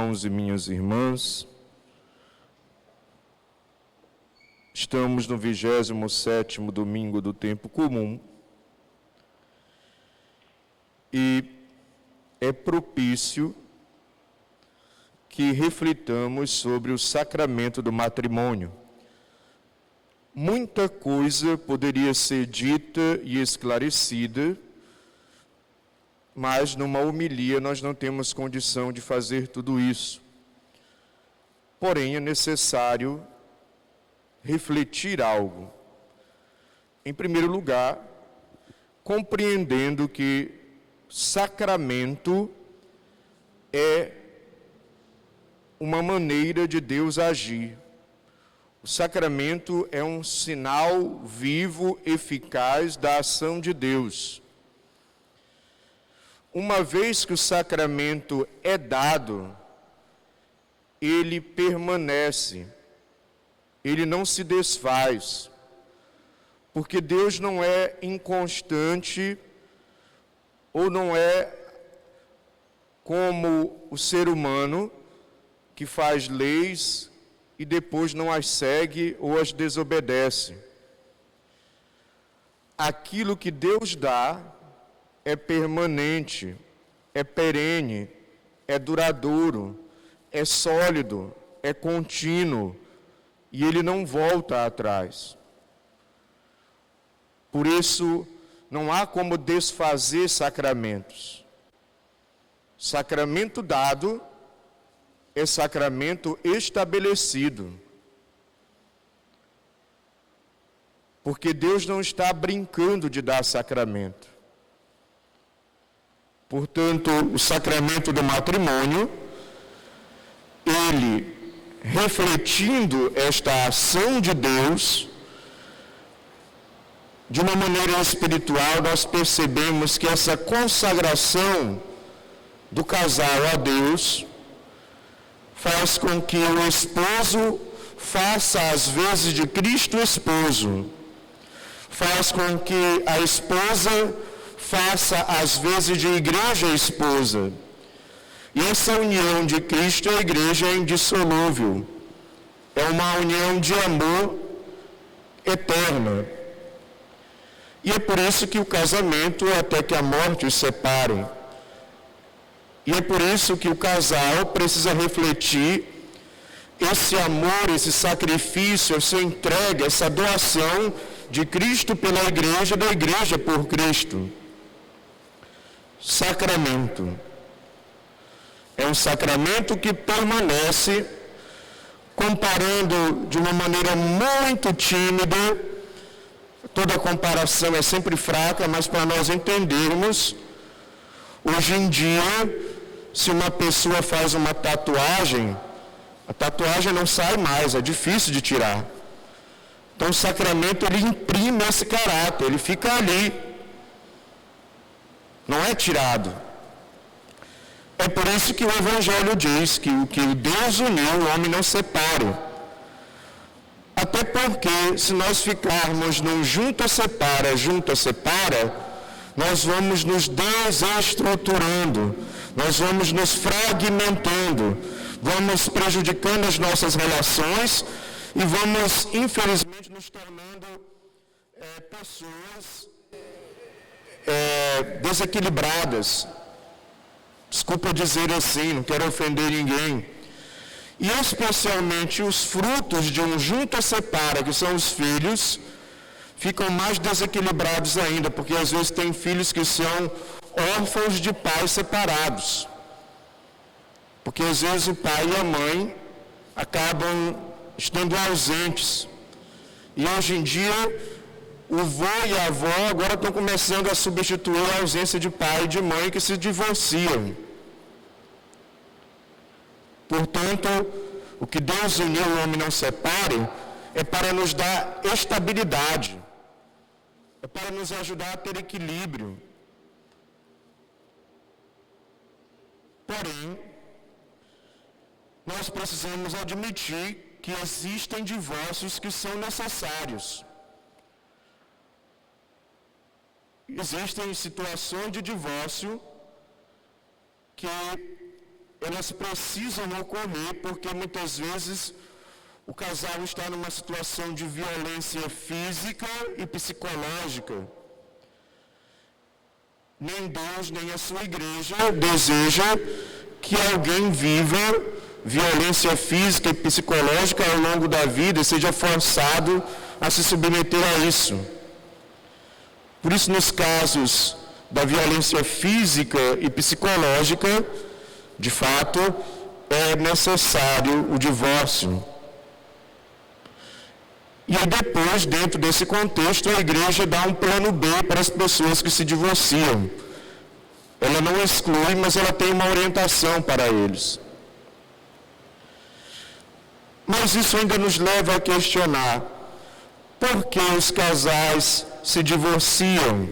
irmãos e minhas irmãs, estamos no 27º domingo do tempo comum e é propício que reflitamos sobre o sacramento do matrimônio. Muita coisa poderia ser dita e esclarecida, mas numa homilia nós não temos condição de fazer tudo isso. Porém, é necessário refletir algo. Em primeiro lugar, compreendendo que sacramento é uma maneira de Deus agir. O sacramento é um sinal vivo, eficaz da ação de Deus. Uma vez que o sacramento é dado, ele permanece, ele não se desfaz, porque Deus não é inconstante ou não é como o ser humano que faz leis e depois não as segue ou as desobedece. Aquilo que Deus dá é permanente, é perene, é duradouro, é sólido, é contínuo, e ele não volta atrás. Por isso, não há como desfazer sacramentos. Sacramento dado é sacramento estabelecido. Porque Deus não está brincando de dar sacramento. Portanto, o sacramento do matrimônio, ele, refletindo esta ação de Deus, de uma maneira espiritual, nós percebemos que essa consagração do casal a Deus faz com que o esposo faça as vezes de Cristo esposo, faz com que a esposa faça as vezes de igreja esposa. E essa união de Cristo e a igreja é indissolúvel. É uma união de amor eterna. E é por isso que o casamento é até que a morte os separe. E é por isso que o casal precisa refletir esse amor, esse sacrifício, essa entrega, essa doação de Cristo pela igreja, da igreja por Cristo. Sacramento. É um sacramento que permanece, comparando de uma maneira muito tímida. Toda comparação é sempre fraca, mas para nós entendermos, hoje em dia, se uma pessoa faz uma tatuagem, a tatuagem não sai mais, é difícil de tirar. Então o sacramento, ele imprime esse caráter, ele fica ali. Não é tirado. É por isso que o Evangelho diz que o que Deus uniu, o homem não separe. Até porque, se nós ficarmos num junta, separa, nós vamos nos desestruturando, nós vamos nos fragmentando, vamos prejudicando as nossas relações e vamos, infelizmente, nos tornando pessoas desequilibradas. Desculpa dizer assim, não quero ofender ninguém. E especialmente os frutos de um junta-separa, que são os filhos, ficam mais desequilibrados ainda, porque às vezes tem filhos que são órfãos de pais separados. Porque às vezes o pai e a mãe acabam estando ausentes. E hoje em dia, o vô e a avó agora estão começando a substituir a ausência de pai e de mãe que se divorciam. Portanto, o que Deus uniu, o homem não separe, é para nos dar estabilidade, é para nos ajudar a ter equilíbrio. Porém, nós precisamos admitir que existem divórcios que são necessários. Existem situações de divórcio que elas precisam ocorrer porque muitas vezes o casal está numa situação de violência física e psicológica. Nem Deus, nem a sua igreja deseja que alguém viva violência física e psicológica ao longo da vida e seja forçado a se submeter a isso. Por isso, nos casos da violência física e psicológica, de fato, é necessário o divórcio. E aí depois, dentro desse contexto, a igreja dá um plano B para as pessoas que se divorciam. Ela não exclui, mas ela tem uma orientação para eles. Mas isso ainda nos leva a questionar: por que os casais se divorciam?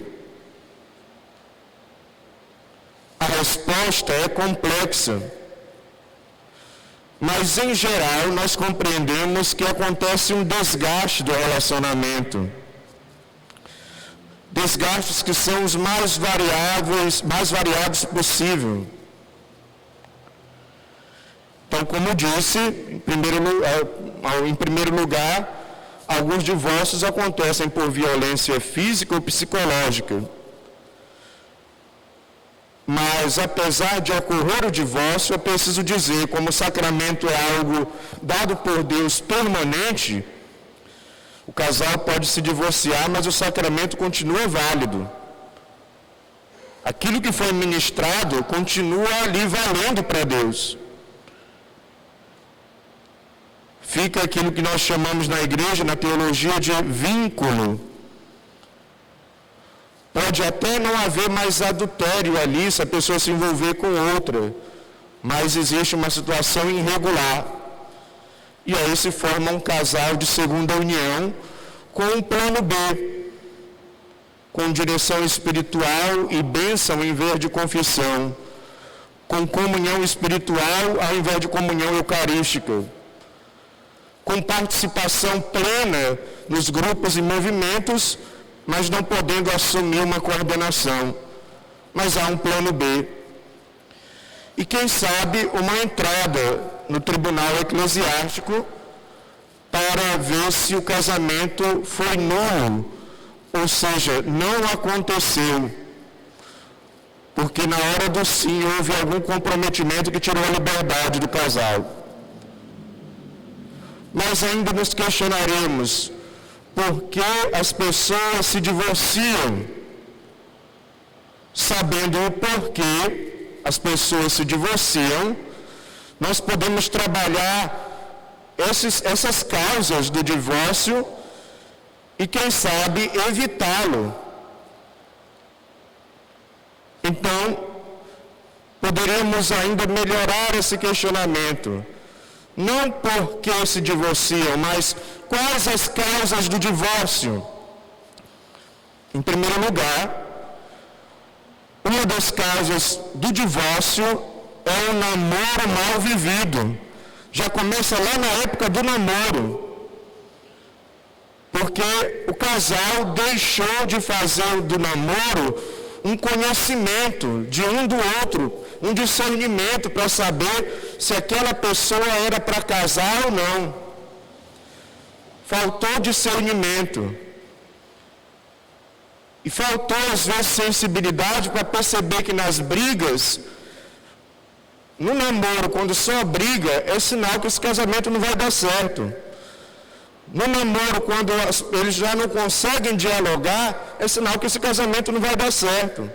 A resposta é complexa. Mas, em geral, nós compreendemos que acontece um desgaste do relacionamento. Desgastes que são os mais variados possível. Então, como disse, em primeiro lugar, alguns divórcios acontecem por violência física ou psicológica. Mas, apesar de ocorrer o divórcio, é preciso dizer, como o sacramento é algo dado por Deus permanente, o casal pode se divorciar, mas o sacramento continua válido. Aquilo que foi ministrado continua ali valendo para Deus. Fica aquilo que nós chamamos na igreja, na teologia, de vínculo. Pode até não haver mais adultério ali, se a pessoa se envolver com outra, mas existe uma situação irregular. E aí se forma um casal de segunda união com um plano B, com direção espiritual e bênção em vez de confissão, com comunhão espiritual ao invés de comunhão eucarística, com participação plena nos grupos e movimentos, mas não podendo assumir uma coordenação. Mas há um plano B. E quem sabe uma entrada no tribunal eclesiástico para ver se o casamento foi nulo, ou seja, não aconteceu. Porque na hora do sim houve algum comprometimento que tirou a liberdade do casal. Mas ainda nos questionaremos: por que as pessoas se divorciam? Sabendo o porquê as pessoas se divorciam, nós podemos trabalhar essas causas do divórcio e, quem sabe, evitá-lo. Então, poderíamos ainda melhorar esse questionamento. Não por que se divorciam, mas quais as causas do divórcio? Em primeiro lugar, uma das causas do divórcio é o namoro mal vivido. Já começa lá na época do namoro. Porque o casal deixou de fazer do namoro um conhecimento de um do outro, um discernimento para saber se aquela pessoa era para casar ou não. Faltou discernimento. E faltou, às vezes, sensibilidade para perceber que nas brigas, no namoro, quando só briga, é sinal que esse casamento não vai dar certo. No namoro, quando eles já não conseguem dialogar, é sinal que esse casamento não vai dar certo.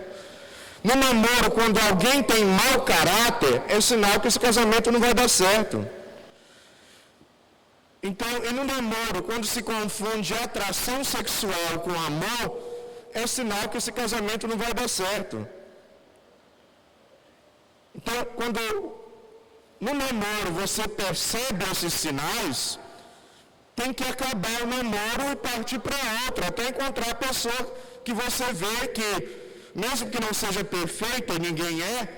No namoro, quando alguém tem mau caráter, é sinal que esse casamento não vai dar certo. Então, e no namoro, quando se confunde atração sexual com amor, é sinal que esse casamento não vai dar certo. Então, quando no namoro você percebe esses sinais, tem que acabar o namoro e partir para outra, até encontrar a pessoa que você vê que, mesmo que não seja perfeita, ninguém é,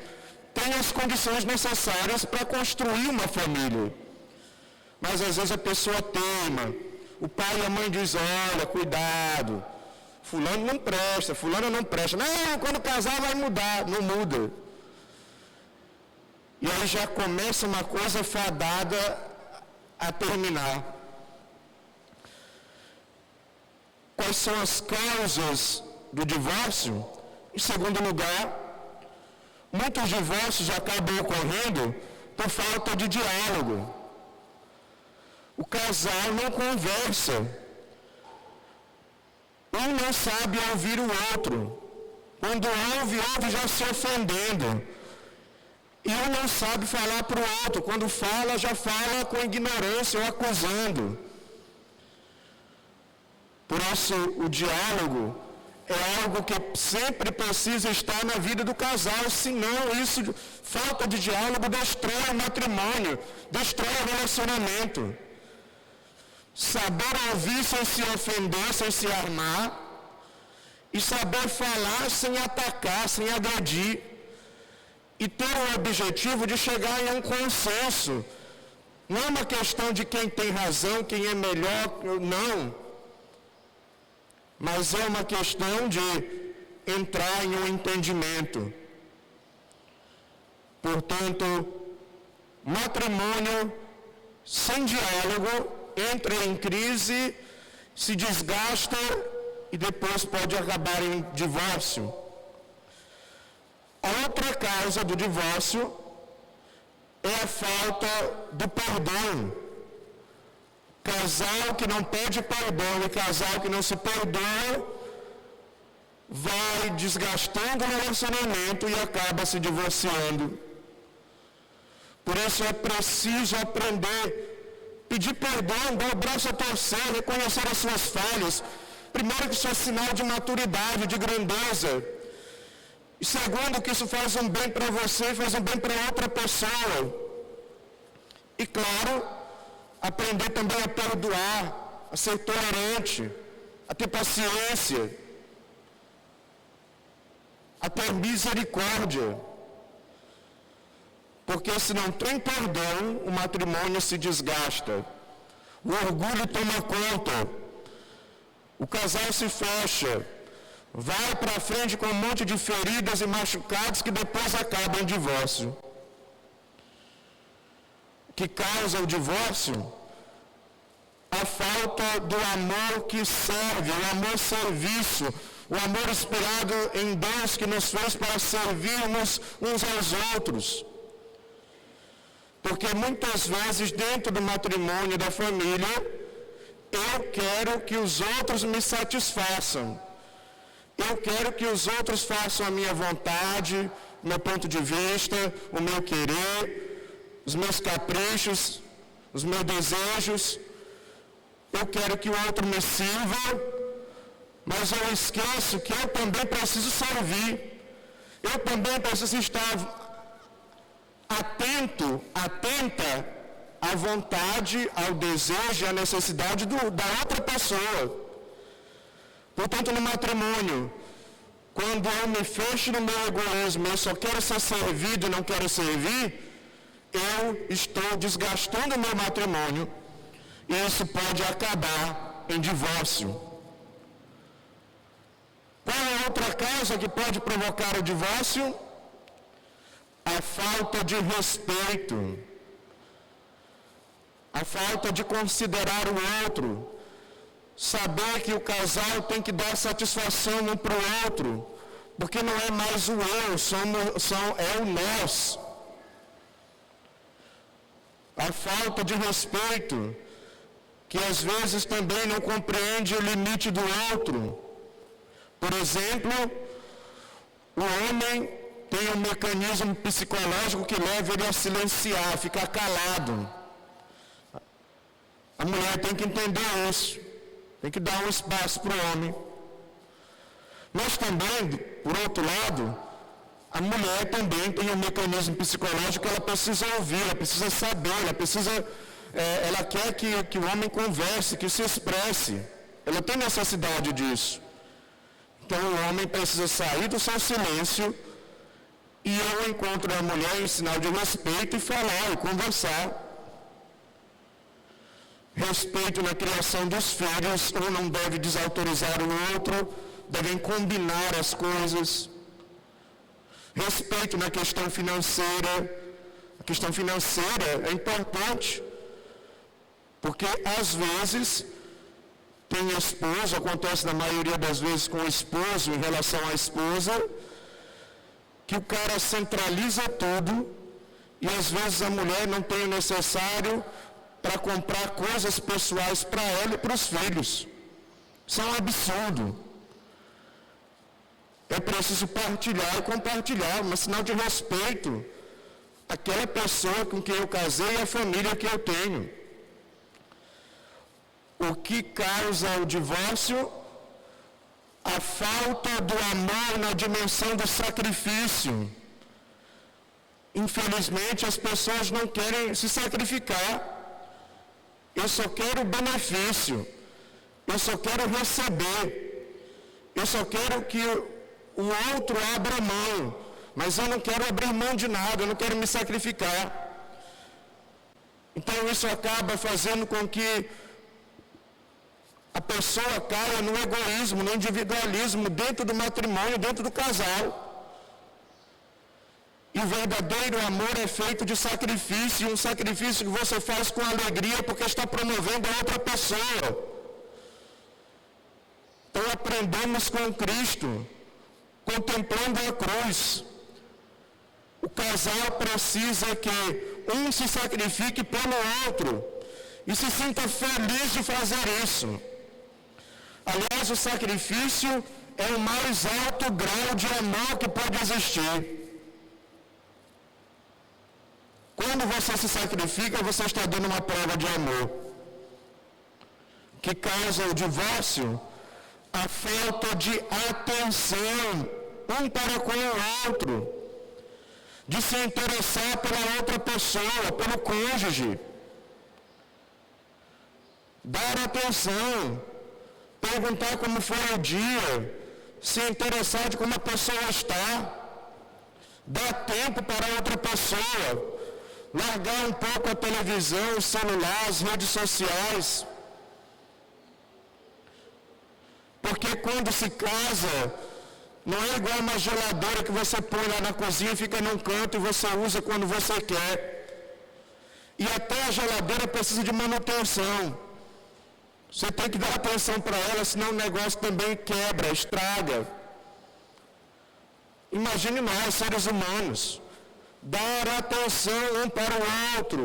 tem as condições necessárias para construir uma família. Mas às vezes a pessoa teima, o pai e a mãe dizem: olha, cuidado, fulano não presta, fulano não presta. Não, quando casar vai mudar, não muda. E aí já começa uma coisa fadada a terminar. Quais são as causas do divórcio? Em segundo lugar, muitos divórcios acabam ocorrendo por falta de diálogo. O casal não conversa. Um não sabe ouvir o outro. Quando ouve já se ofendendo. E um não sabe falar para o outro. Quando fala, já fala com ignorância ou acusando. Por isso, o diálogo é algo que sempre precisa estar na vida do casal. Senão, falta de diálogo destrói o matrimônio, destrói o relacionamento. Saber ouvir sem se ofender, sem se armar. E saber falar sem atacar, sem agredir. E ter o objetivo de chegar em um consenso. Não é uma questão de quem tem razão, quem é melhor, não. Mas é uma questão de entrar em um entendimento. Portanto, matrimônio sem diálogo entra em crise, se desgasta e depois pode acabar em divórcio. A outra causa do divórcio é a falta do perdão. Casal que não pede perdão e casal que não se perdoa vai desgastando o relacionamento e acaba se divorciando. Por isso é preciso aprender, pedir perdão, dar o braço a torcer, reconhecer as suas falhas. Primeiro, que isso é sinal de maturidade, de grandeza. E segundo, que isso faz um bem para você, faz um bem para outra pessoa. E claro, aprender também a perdoar, a ser tolerante, a ter paciência, a ter misericórdia. Porque se não tem perdão, o matrimônio se desgasta. O orgulho toma conta. O casal se fecha. Vai para frente com um monte de feridas e machucados que depois acabam em divórcio. Que causa o divórcio? A falta do amor que serve, o amor serviço, o amor inspirado em Deus que nos fez para servirmos uns aos outros. Porque muitas vezes dentro do matrimônio, da família, eu quero que os outros me satisfaçam. Eu quero que os outros façam a minha vontade, o meu ponto de vista, o meu querer, os meus caprichos, os meus desejos. Eu quero que o outro me sirva, mas eu esqueço que eu também preciso servir. Eu também preciso estar atenta à vontade, ao desejo e à necessidade da outra pessoa. Portanto, no matrimônio, quando eu me fecho no meu egoísmo, eu só quero ser servido e não quero servir, eu estou desgastando o meu matrimônio e isso pode acabar em divórcio. Qual é a outra causa que pode provocar o divórcio? A falta de respeito. A falta de considerar o outro. Saber que o casal tem que dar satisfação um para o outro, porque não é mais o eu, é o nós. A falta de respeito, que às vezes também não compreende o limite do outro. Por exemplo, o homem tem um mecanismo psicológico que leva ele a silenciar, a ficar calado. A mulher tem que entender isso. Tem que dar um espaço para o homem. Mas também, por outro lado, a mulher também tem um mecanismo psicológico que ela precisa ouvir, ela precisa saber, ela quer que o homem converse, que se expresse. Ela tem necessidade disso. Então o homem precisa sair do seu silêncio e ir ao encontro da mulher em sinal de respeito e falar e conversar. Respeito na criação dos filhos, um não deve desautorizar o outro, devem combinar as coisas. Respeito na questão financeira, A questão financeira é importante, porque às vezes tem esposo, acontece na maioria das vezes com o esposo em relação à esposa, que o cara centraliza tudo e às vezes a mulher não tem o necessário para comprar coisas pessoais para ela e para os filhos. Isso é um absurdo. É preciso partilhar e compartilhar, um sinal de respeito àquela pessoa com quem eu casei e à família que eu tenho. O que causa o divórcio? A falta do amor na dimensão do sacrifício. Infelizmente, as pessoas não querem se sacrificar. Eu só quero o benefício. Eu só quero receber. Eu só quero que o outro abra mão. Mas eu não quero abrir mão de nada, eu não quero me sacrificar. Então isso acaba fazendo com que a pessoa caia no egoísmo, no individualismo, dentro do matrimônio, dentro do casal. E o verdadeiro amor é feito de sacrifício, um sacrifício que você faz com alegria, porque está promovendo a outra pessoa. Então aprendemos com Cristo, contemplando a cruz. O casal precisa que um se sacrifique pelo outro e se sinta feliz de fazer isso. Aliás, o sacrifício é o mais alto grau de amor que pode existir. Quando você se sacrifica, você está dando uma prova de amor. Que causa o divórcio? A falta de atenção um para com o outro. De se interessar pela outra pessoa, pelo cônjuge. Dar atenção. Perguntar como foi o dia. Se interessar de como a pessoa está. Dar tempo para outra pessoa. Largar um pouco a televisão, o celular, as redes sociais. Porque quando se casa, não é igual uma geladeira que você põe lá na cozinha e fica num canto e você usa quando você quer. E até a geladeira precisa de manutenção. Você tem que dar atenção para ela, senão o negócio também quebra, estraga. Imagine nós, seres humanos. Dar atenção um para o outro.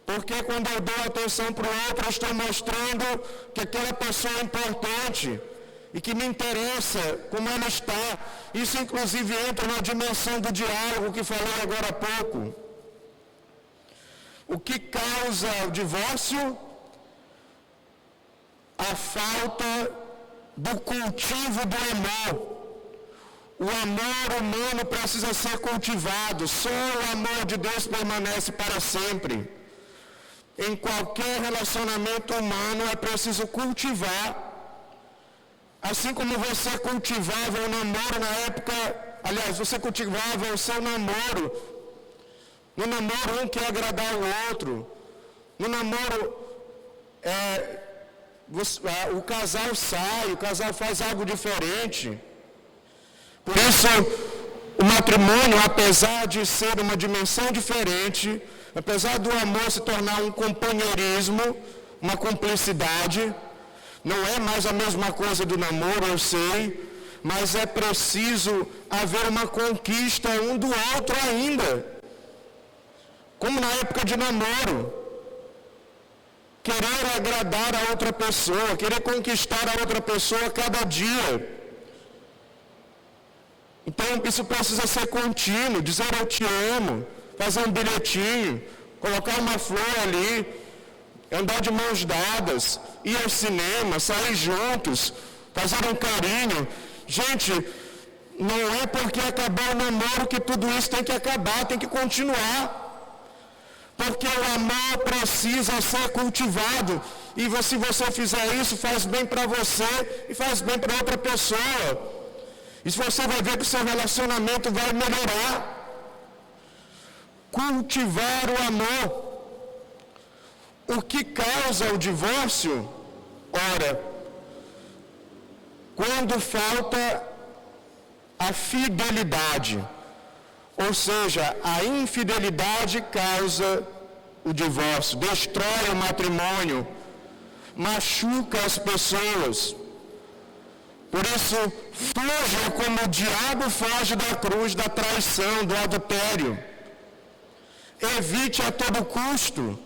Porque quando eu dou atenção para o outro, eu estou mostrando que aquela pessoa é importante e que me interessa como ela está. Isso inclusive entra na dimensão do diálogo que falei agora há pouco. O que causa o divórcio? A falta do cultivo do amor. O amor humano precisa ser cultivado. Só o amor de Deus permanece para sempre. Em qualquer relacionamento humano é preciso cultivar. Assim como você cultivava o namoro na época, aliás, você cultivava o seu namoro. No namoro um quer agradar o outro. No namoro o casal sai, o casal faz algo diferente. Por isso, o matrimônio, apesar de ser uma dimensão diferente, apesar do amor se tornar um companheirismo, uma cumplicidade, não é mais a mesma coisa do namoro, eu sei, mas é preciso haver uma conquista um do outro ainda. Como na época de namoro. Querer agradar a outra pessoa, querer conquistar a outra pessoa a cada dia. Então isso precisa ser contínuo, dizer eu te amo, fazer um bilhetinho, colocar uma flor ali, andar de mãos dadas, ir ao cinema, sair juntos, fazer um carinho. Gente, não é porque acabou o namoro que tudo isso tem que acabar, tem que continuar. Porque o amor precisa ser cultivado. E se você fizer isso, faz bem para você e faz bem para outra pessoa. E você vai ver que o seu relacionamento vai melhorar. Cultivar o amor. O que causa o divórcio? Ora, quando falta a fidelidade. Ou seja, a infidelidade causa o divórcio, destrói o matrimônio, machuca as pessoas. Por isso, fuja como o diabo foge da cruz, da traição, do adultério. Evite a todo custo.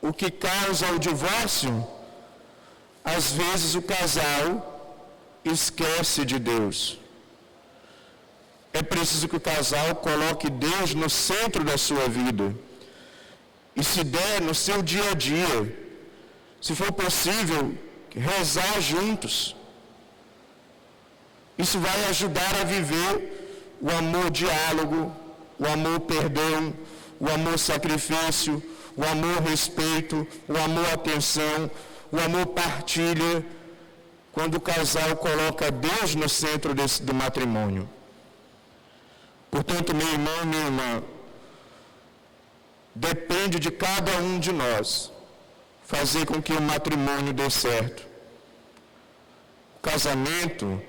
O que causa o divórcio, às vezes o casal esquece de Deus. É preciso que o casal coloque Deus no centro da sua vida. E se der, no seu dia a dia, se for possível, rezar juntos. Isso vai ajudar a viver o amor diálogo, o amor perdão, o amor sacrifício, o amor respeito, o amor atenção, o amor partilha, quando o casal coloca Deus no centro do matrimônio. Portanto, meu irmão, minha irmã, depende de cada um de nós fazer com que o matrimônio dê certo. O casamento,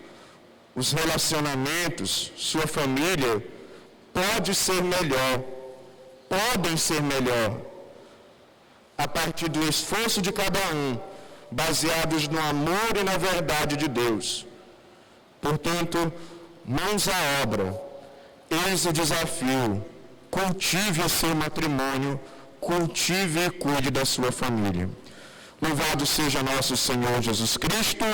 os relacionamentos, sua família, podem ser melhor, a partir do esforço de cada um, baseados no amor e na verdade de Deus. Portanto, mãos à obra, eis o desafio, cultive o seu matrimônio, cultive e cuide da sua família. Louvado seja nosso Senhor Jesus Cristo.